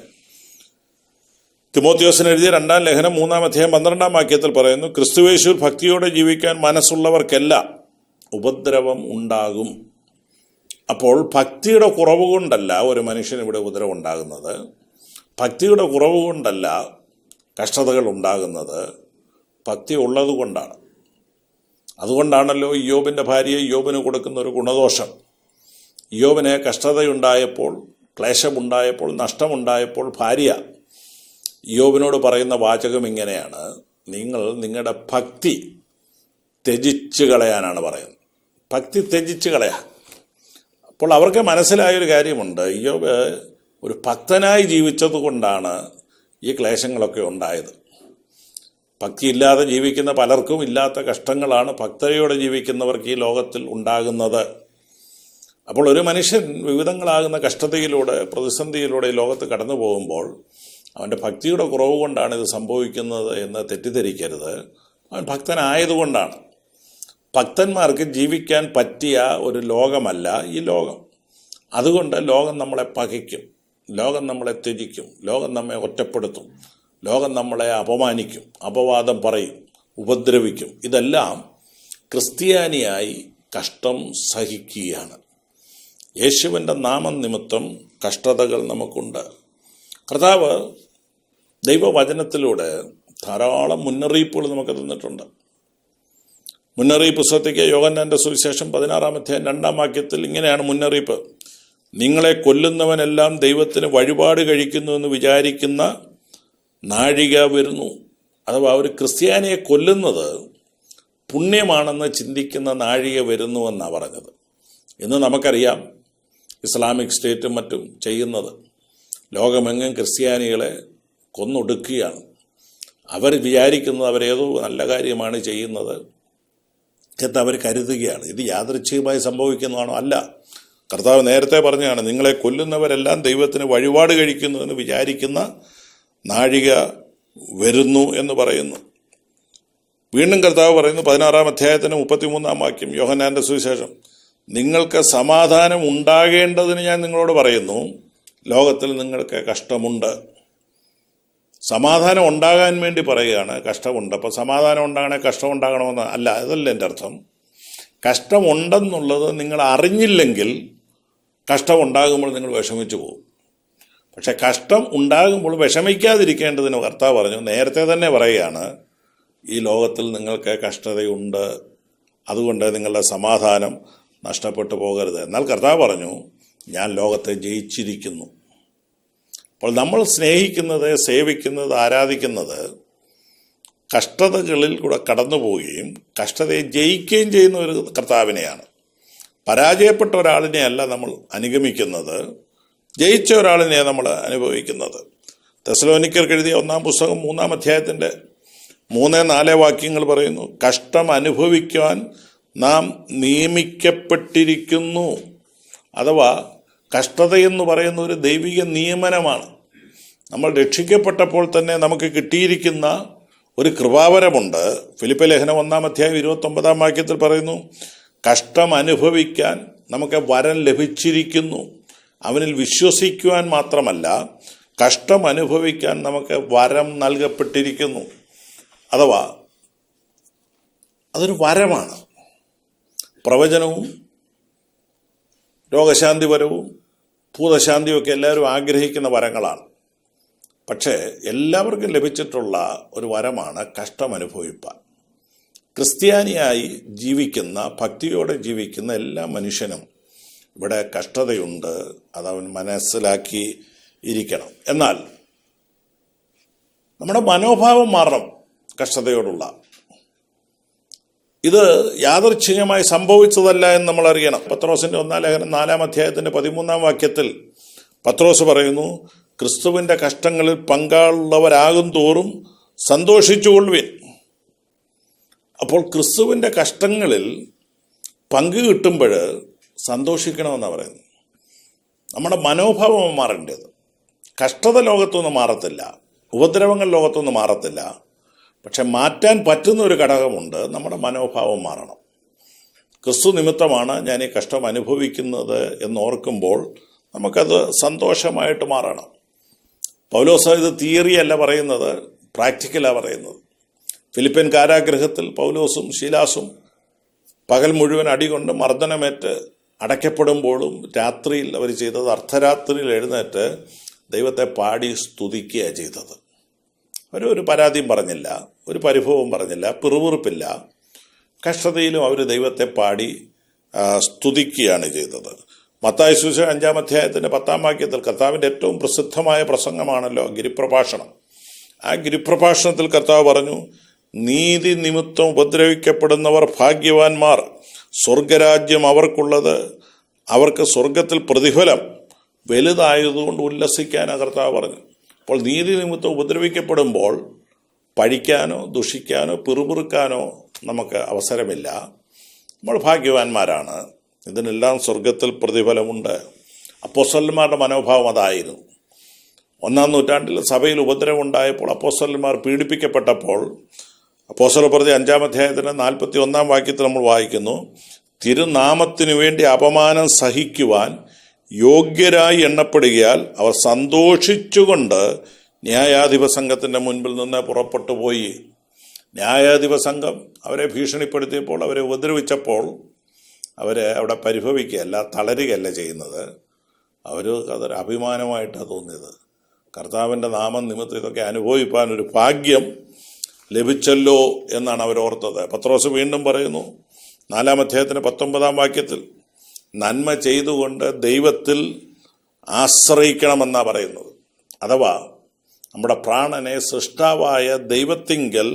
തിമോത്തിയോസിന് എഴുതിയ 2-ാം ലേഖനം 3-ാം അധ്യായം 12-ാം വാക്യത്തിൽ പറയുന്നു, ക്രിസ്തുയേശുവിൽ ഭക്തിയോടെ ജീവിക്കാൻ മനസ്സുള്ളവർക്കെല്ലാം ഉപദ്രവം ഉണ്ടാകും. അപ്പോൾ ഭക്തിയുടെ കുറവ് കൊണ്ടല്ല ഒരു മനുഷ്യന് ഇവിടെ ഉപദ്രവം ഉണ്ടാകുന്നത്. ഭക്തിയുടെ കുറവ് കൊണ്ടല്ല കഷ്ടതകൾ ഉണ്ടാകുന്നത്. ഭക്തി ഉള്ളത് കൊണ്ടാണ്. അതുകൊണ്ടാണല്ലോ ഇയ്യോബിൻ്റെ ഭാര്യയെ ഇയ്യോബിന് കൊടുക്കുന്ന ഒരു ഗുണദോഷം. ഇയ്യോബിന് കഷ്ടതയുണ്ടായപ്പോൾ, ക്ലേശമുണ്ടായപ്പോൾ, നഷ്ടമുണ്ടായപ്പോൾ ഭാര്യ ഇയ്യോബിനോട് പറയുന്ന വാചകം ഇങ്ങനെയാണ്: നിങ്ങൾ നിങ്ങളുടെ ഭക്തി ത്യജിച്ച് കളയാനാണ് പറയുന്നത്. ഭക്തി ത്യജിച്ച് കളയാൻ. അപ്പോൾ അവർക്ക് മനസ്സിലായൊരു കാര്യമുണ്ട്, ഇയ്യോബ് ഒരു ഭക്തനായി ജീവിച്ചത് കൊണ്ടാണ് ഈ ക്ലേശങ്ങളൊക്കെ ഉണ്ടായത്. ഭക്തിയില്ലാതെ ജീവിക്കുന്ന പലർക്കും ഇല്ലാത്ത കഷ്ടങ്ങളാണ് ഭക്തയോടെ ജീവിക്കുന്നവർക്ക് ഈ ലോകത്തിൽ ഉണ്ടാകുന്നത്. അപ്പോൾ ഒരു മനുഷ്യൻ വിവിധങ്ങളാകുന്ന കഷ്ടതയിലൂടെ, പ്രതിസന്ധിയിലൂടെ ഈ ലോകത്ത് കടന്നു പോകുമ്പോൾ അവൻ്റെ ഭക്തിയുടെ കുറവ് കൊണ്ടാണ് ഇത് സംഭവിക്കുന്നത് എന്ന് തെറ്റിദ്ധരിക്കരുത്. അവൻ ഭക്തനായതുകൊണ്ടാണ്. ഭക്തന്മാർക്ക് ജീവിക്കാൻ പറ്റിയ ഒരു ലോകമല്ല ഈ ലോകം. അതുകൊണ്ട് ലോകം നമ്മളെ പകയ്ക്കും, ലോകം നമ്മളെ ത്യജിക്കും, ലോകം നമ്മെ ഒറ്റപ്പെടുത്തും, ലോകം നമ്മളെ അപമാനിക്കും, അപവാദം പറയും, ഉപദ്രവിക്കും. ഇതെല്ലാം ക്രിസ്ത്യാനിയായി കഷ്ടം സഹിക്കുകയാണ്. യേശുവിൻ്റെ നാമം നിമിത്തം കഷ്ടതകൾ നമുക്കുണ്ട്. കർത്താവ് ദൈവവചനത്തിലൂടെ ധാരാളം മുന്നറിയിപ്പുകൾ നമുക്ക് തന്നിട്ടുണ്ട്. മുന്നറിയിപ്പ് ശ്രദ്ധിക്കുക. യോഹന്നാന്റെ സുവിശേഷം 16 അധ്യായം 2 വാക്യത്തിൽ ഇങ്ങനെയാണ് മുന്നറിയിപ്പ്: നിങ്ങളെ കൊല്ലുന്നവനെല്ലാം ദൈവത്തിന് വഴിപാട് കഴിക്കുന്നുവെന്ന് വിചാരിക്കുന്ന നാഴിക വരുന്നു. അഥവാ ഒരു ക്രിസ്ത്യാനിയെ കൊല്ലുന്നത് പുണ്യമാണെന്ന് ചിന്തിക്കുന്ന നാഴിക വരുന്നുവെന്നാണ് പറഞ്ഞത്. ഇന്ന് നമുക്കറിയാം ഇസ്ലാമിക് സ്റ്റേറ്റും മറ്റും ചെയ്യുന്നത്. ലോകമെങ്ങും ക്രിസ്ത്യാനികളെ കൊന്നൊടുക്കുകയാണ്. അവർ വിചാരിക്കുന്നത് അവരേതോ നല്ല കാര്യമാണ് ചെയ്യുന്നത് എന്ന് അവർ കരുതുകയാണ്. ഇത് യാദൃച്ഛികമായി സംഭവിക്കുന്നതാണോ? അല്ല. കർത്താവ് നേരത്തെ പറഞ്ഞതാണ്, നിങ്ങളെ കൊല്ലുന്നവരെല്ലാം ദൈവത്തിന് വഴിപാട് കഴിക്കുന്നു എന്ന് വിചാരിക്കുന്ന നാഴിക വരുന്നു എന്ന് പറയുന്നു. വീണ്ടും കർത്താവ് പറയുന്നു 16 അധ്യായത്തിന് 33 വാക്യം, യോഹന്നാന്റെ സുവിശേഷം: നിങ്ങൾക്ക് സമാധാനം ഉണ്ടാകേണ്ടതിന് ഞാൻ നിങ്ങളോട് പറയുന്നു, ലോകത്തിൽ നിങ്ങൾക്ക് കഷ്ടമുണ്ട്. സമാധാനം ഉണ്ടാകാൻ വേണ്ടി പറയുകയാണ്, കഷ്ടമുണ്ട്. അപ്പോൾ സമാധാനം ഉണ്ടാകണേ കഷ്ടം ഉണ്ടാകണമെന്ന് അല്ല, അതല്ല എൻ്റെ അർത്ഥം. കഷ്ടമുണ്ടെന്നുള്ളത് നിങ്ങൾ അറിഞ്ഞില്ലെങ്കിൽ കഷ്ടമുണ്ടാകുമ്പോൾ നിങ്ങൾ വിഷമിച്ചു പോകും. പക്ഷെ കഷ്ടം ഉണ്ടാകുമ്പോൾ വിഷമിക്കാതിരിക്കേണ്ടതിന് കർത്താവ് പറഞ്ഞു, നേരത്തെ തന്നെ പറയുകയാണ്, ഈ ലോകത്തിൽ നിങ്ങൾക്ക് കഷ്ടതയുണ്ട്, അതുകൊണ്ട് നിങ്ങളുടെ സമാധാനം നഷ്ടപ്പെട്ടു പോകരുത്. എന്നാൽ കർത്താവ് പറഞ്ഞു, ഞാൻ ലോകത്തെ ജയിച്ചിരിക്കുന്നു. അപ്പോൾ നമ്മൾ സ്നേഹിക്കുന്നത്, സേവിക്കുന്നത്, ആരാധിക്കുന്നത് കഷ്ടതകളിൽ കൂടെ കടന്നു പോവുകയും കഷ്ടതയെ ജയിക്കുകയും ചെയ്യുന്ന ഒരു കർത്താവിനെയാണ്. പരാജയപ്പെട്ട ഒരാളിനെ അല്ല നമ്മൾ അനുഗമിക്കുന്നത്, ജയിച്ച ഒരാളിനെ നമ്മൾ അനുഭവിക്കുന്നത്. തെസ്സലോനിക്കർക്ക് എഴുതിയ 1 പുസ്തകം 3 അധ്യായത്തിൻ്റെ 3-4 വാക്യങ്ങൾ പറയുന്നു, കഷ്ടം അനുഭവിക്കുവാൻ നാം നിയമിക്കപ്പെട്ടിരിക്കുന്നു. അഥവാ കഷ്ടതയെന്ന് പറയുന്ന ഒരു ദൈവിക നിയമനമാണ്. നമ്മൾ രക്ഷിക്കപ്പെട്ടപ്പോൾ തന്നെ നമുക്ക് കിട്ടിയിരിക്കുന്ന ഒരു കൃപാവരമുണ്ട്. ഫിലിപ്പി ലേഖനം 1 അധ്യായം 29 വാക്യത്തിൽ പറയുന്നു, കഷ്ടം അനുഭവിക്കാൻ നമുക്ക് വരം ലഭിച്ചിരിക്കുന്നു. അവനിൽ വിശ്വസിക്കുവാൻ മാത്രമല്ല, കഷ്ടം അനുഭവിക്കാൻ നമുക്ക് വരം നൽകപ്പെട്ടിരിക്കുന്നു. അഥവാ അതൊരു വരമാണ്. പ്രവചനവും രോഗശാന്തിപരവും ഭൂതശാന്തിയും ഒക്കെ എല്ലാവരും ആഗ്രഹിക്കുന്ന വരങ്ങളാണ്. പക്ഷേ എല്ലാവർക്കും ലഭിച്ചിട്ടുള്ള ഒരു വരമാണ് കഷ്ടം അനുഭവിപ്പാൻ. ക്രിസ്ത്യാനിയായി ജീവിക്കുന്ന, ഭക്തിയോടെ ജീവിക്കുന്ന എല്ലാ മനുഷ്യനും ഇവിടെ കഷ്ടതയുണ്ട്, അതവൻ മനസ്സിലാക്കി ഇരിക്കണം. എന്നാൽ നമ്മുടെ മനോഭാവം മാറണം. കഷ്ടതയോടുള്ള ഇത് യാദൃച്ഛികമായി സംഭവിച്ചതല്ല എന്ന് നമ്മൾ അറിയണം. പത്രോസിന്റെ 1 ലേഖനം 4 അധ്യായത്തിന്റെ 13 വാക്യത്തിൽ പത്രോസ് പറയുന്നു, ക്രിസ്തുവിന്റെ കഷ്ടങ്ങളിൽ പങ്കാളുള്ളവരാകും തോറും സന്തോഷിച്ചുകൊള്ളുവിൻ. അപ്പോൾ ക്രിസ്തുവിന്റെ കഷ്ടങ്ങളിൽ പങ്ക് കിട്ടുമ്പോൾ സന്തോഷിക്കണമെന്നാണ് പറയുന്നത്. നമ്മുടെ മനോഭാവം മാറേണ്ടത്. കഷ്ടത ലോകത്തൊന്നും മാറത്തില്ല, ഉപദ്രവങ്ങൾ ലോകത്തൊന്നും മാറത്തില്ല. പക്ഷെ മാറ്റാൻ പറ്റുന്ന ഒരു ഘടകമുണ്ട്, നമ്മുടെ മനോഭാവം മാറണം. ക്രിസ്തു നിമിത്തമാണ് ഞാൻ ഈ കഷ്ടം അനുഭവിക്കുന്നത് എന്നോർക്കുമ്പോൾ നമുക്കത് സന്തോഷമായിട്ട് മാറണം. പൗലോസ് ഇത് തിയറി അല്ല പറയുന്നത്, പ്രാക്ടിക്കലാണ് പറയുന്നത്. ഫിലിപ്പിൻ കാരാഗൃഹത്തിൽ പൗലോസും ശീലാസും പകൽ മുഴുവൻ അടികൊണ്ട് മർദ്ദനമേറ്റ് അടയ്ക്കപ്പെടുമ്പോഴും രാത്രിയിൽ അവർ ചെയ്തത്, അർദ്ധരാത്രിയിൽ എഴുന്നേറ്റ് ദൈവത്തെ പാടി സ്തുതിക്കുകയാണ് ചെയ്തത്. അവരൊരു പരാതിയും പറഞ്ഞില്ല, ഒരു പരിഭവവും പറഞ്ഞില്ല, പിറുപിറുപ്പില്ല. കഷ്ടതയിലും അവർ ദൈവത്തെ പാടി സ്തുതിക്കുകയാണ് ചെയ്തത്. മത്തായി സുവിശേഷം 5 അധ്യായത്തിന്റെ 10 വാക്യത്തിൽ കർത്താവിൻ്റെ ഏറ്റവും പ്രസിദ്ധമായ പ്രസംഗമാണല്ലോ ഗിരിപ്രഭാഷണം. ആ ഗിരിപ്രഭാഷണത്തിൽ കർത്താവ് പറഞ്ഞു, നീതി നിമിത്തം ഉപദ്രവിക്കപ്പെടുന്നവർ ഭാഗ്യവാന്മാർ, സ്വർഗരാജ്യം അവർക്കുള്ളത്, അവർക്ക് സ്വർഗത്തിൽ പ്രതിഫലം വലുതായതുകൊണ്ട് ഉല്ലസിക്കാനാണ് കർത്താവ് പറഞ്ഞു. അപ്പോൾ നീതി നിമിത്തം ഉപദ്രവിക്കപ്പെടുമ്പോൾ പഴിക്കാനോ ദുഷിക്കാനോ പിറുപിറുക്കാനോ നമുക്ക് അവസരമില്ല. നമ്മൾ ഭാഗ്യവാന്മാരാണ്. ഇതിനെല്ലാം സ്വർഗത്തിൽ പ്രതിഫലമുണ്ട്. അപ്പോസ്തലന്മാരുടെ മനോഭാവം അതായിരുന്നു. 1-ാം നൂറ്റാണ്ടിൽ സഭയിൽ ഉപദ്രവം ഉണ്ടായപ്പോൾ അപ്പോസ്തലന്മാർ പീഡിപ്പിക്കപ്പെട്ടപ്പോൾ അപ്പോസ്തലപ്രവൃത്തി 5 അധ്യായത്തിന് 41 വാക്യത്തിൽ നമ്മൾ വായിക്കുന്നു, തിരുനാമത്തിനു വേണ്ടി അപമാനം സഹിക്കുവാൻ യോഗ്യരായി എണ്ണപ്പെടുകയാൽ അവർ സന്തോഷിച്ചുകൊണ്ട് ന്യായാധിപ സംഘത്തിൻ്റെ മുൻപിൽ നിന്ന് പുറപ്പെട്ടു പോയി. ന്യായാധിപ സംഘം അവരെ ഭീഷണിപ്പെടുത്തിയപ്പോൾ, അവരെ ഉപദ്രവിച്ചപ്പോൾ അവരെ അവിടെ പരിഭവിക്കുകയല്ല, തളരുകയല്ല ചെയ്യുന്നത്. അതൊരു അഭിമാനമായിട്ടാണ് തോന്നിയത്. കർത്താവിൻ്റെ നാമം നിമിത്തം ഇതൊക്കെ അനുഭവിപ്പാൻ ഒരു ഭാഗ്യം ലഭിച്ചല്ലോ എന്നാണ് അവരോർത്തത്. പത്രോസ് വീണ്ടും പറയുന്നു 4-ാം അധ്യായത്തിന് 19-ാം വാക്യത്തിൽ, നന്മ ചെയ്തുകൊണ്ട് ദൈവത്തിൽ ആശ്രയിക്കണമെന്നാണ് പറയുന്നത്. അഥവാ നമ്മുടെ പ്രാണനെ സൃഷ്ടാവായ ദൈവത്തിങ്കൽ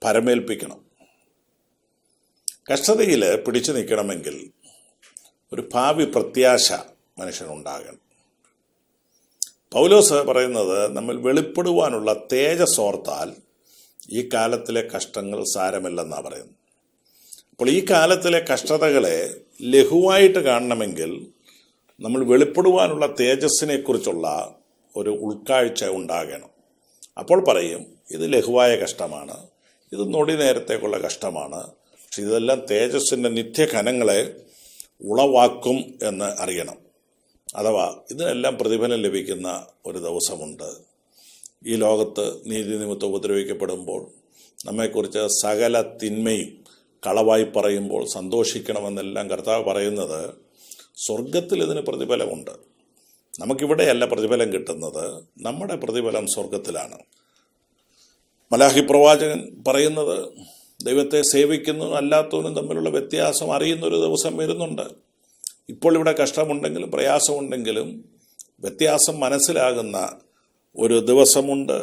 പരമേൽപ്പിക്കണം. കഷ്ടതയിൽ പിടിച്ചു നിൽക്കണമെങ്കിൽ ഒരു ഭാവി പ്രത്യാശ മനുഷ്യനുണ്ടാകണം. പൗലോസ് പറയുന്നത്, നമ്മൾ വെളിപ്പെടുവാനുള്ള തേജസ്സോർത്താൽ ഈ കാലത്തിലെ കഷ്ടങ്ങൾ സാരമില്ലെന്നാണ് പറയുന്നത്. അപ്പോൾ ഈ കാലത്തിലെ കഷ്ടതകളെ ലഘുവായിട്ട് കാണണമെങ്കിൽ നമ്മൾ വെളിപ്പെടുവാനുള്ള തേജസ്സിനെക്കുറിച്ചുള്ള ഒരു ഉൾക്കാഴ്ച ഉണ്ടാകണം. അപ്പോൾ പറയും, ഇത് ലഘുവായ കഷ്ടമാണ്, ഇത് നൊടി നേരത്തേക്കുള്ള കഷ്ടമാണ്, പക്ഷെ ഇതെല്ലാം തേജസ്സിൻ്റെ നിത്യഘനങ്ങളെ ഉളവാക്കും എന്ന് അറിയണം. അഥവാ ഇതിനെല്ലാം പ്രതിഫലം ലഭിക്കുന്ന ഒരു ദിവസമുണ്ട്. ഈ ലോകത്ത് നീതി നിമിത്തം ഉപദ്രവിക്കപ്പെടുമ്പോൾ, നമ്മെക്കുറിച്ച് സകല തിന്മയും കളവായി പറയുമ്പോൾ സന്തോഷിക്കണമെന്നെല്ലാം കർത്താവ് പറയുന്നത്, സ്വർഗത്തിൽ ഇതിന് പ്രതിഫലമുണ്ട്. നമുക്കിവിടെയല്ല പ്രതിഫലം കിട്ടുന്നത്, നമ്മുടെ പ്രതിഫലം സ്വർഗത്തിലാണ്. മലാഖി പ്രവാചകൻ പറയുന്നത്, ദൈവത്തെ സേവിക്കുന്നതും അല്ലാത്തവനും തമ്മിലുള്ള വ്യത്യാസം അറിയുന്നൊരു ദിവസം വരുന്നുണ്ട്. ഇപ്പോൾ ഇവിടെ കഷ്ടമുണ്ടെങ്കിലും പ്രയാസമുണ്ടെങ്കിലും വ്യത്യാസം മനസ്സിലാകുന്ന ഒരു ദിവസമുണ്ട്.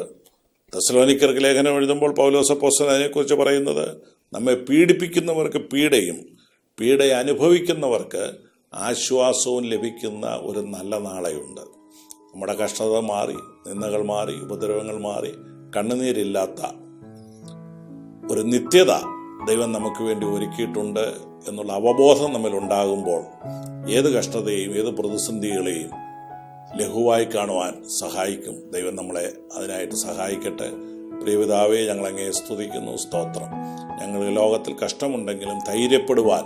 തെസ്സലോനിക്കർക്ക് ലേഖനം എഴുതുമ്പോൾ പൗലോസ് അപ്പോസ്തലൻ അതിനെക്കുറിച്ച് പറയുന്നത്, നമ്മെ പീഡിപ്പിക്കുന്നവർക്ക് പീഡയും പീഡ അനുഭവിക്കുന്നവർക്ക് ആശ്വാസവും ലഭിക്കുന്ന ഒരു നല്ല നാളെയുണ്ട്. നമ്മുടെ കഷ്ടത മാറി, നിന്ദകൾ മാറി, ഉപദ്രവങ്ങൾ മാറി, കണ്ണുനീരില്ലാത്ത ഒരു നിത്യത ദൈവം നമുക്ക് വേണ്ടി ഒരുക്കിയിട്ടുണ്ട് എന്നുള്ള അവബോധം നമ്മളുണ്ടാകുമ്പോൾ ഏത് കഷ്ടതയും ഏത് പ്രതിസന്ധികളെയും ലഘുവായി കാണുവാൻ സഹായിക്കും. ദൈവം നമ്മളെ അതിനായിട്ട് സഹായിക്കട്ടെ. പ്രിയപിതാവേ, ഞങ്ങളങ്ങേ സ്തുതിക്കുന്നു, സ്തോത്രം. ഞങ്ങൾ ലോകത്തിൽ കഷ്ടമുണ്ടെങ്കിലും ധൈര്യപ്പെടുവാൻ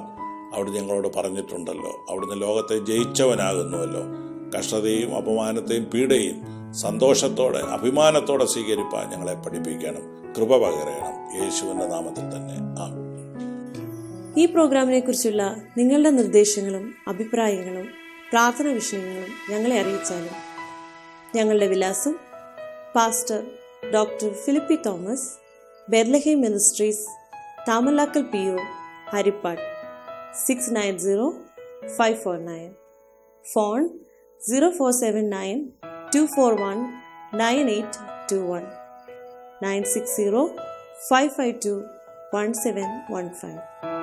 അവിടുന്ന് ഞങ്ങളോട് പറഞ്ഞിട്ടുണ്ടല്ലോ. അവിടുന്ന് ലോകത്തെ ജയിച്ചവനാകുന്നുവല്ലോ. കഷ്ടതയും അപമാനത്തെയും പീഡയും സന്തോഷത്തോടെ അഭിമാനത്തോടെ സ്വീകരിപ്പാൻ ഞങ്ങളെ പഠിപ്പിക്കണം, കൃപ പകരണം. യേശുവിൻ്റെ നാമത്തിൽ തന്നെ ആമേൻ. ഈ പ്രോഗ്രാമിനെ കുറിച്ചുള്ള നിങ്ങളുടെ നിർദ്ദേശങ്ങളും അഭിപ്രായങ്ങളും പ്രാർത്ഥന വിഷയങ്ങളും ഞങ്ങളെ അറിയിച്ചാലും. ഞങ്ങളുടെ വിലാസം: pastor doctor Philip Thomas, Bethlehem ministries, Thamalakkal PO, Haripad 690549. Phone 0479 241 9821 960 552 1715.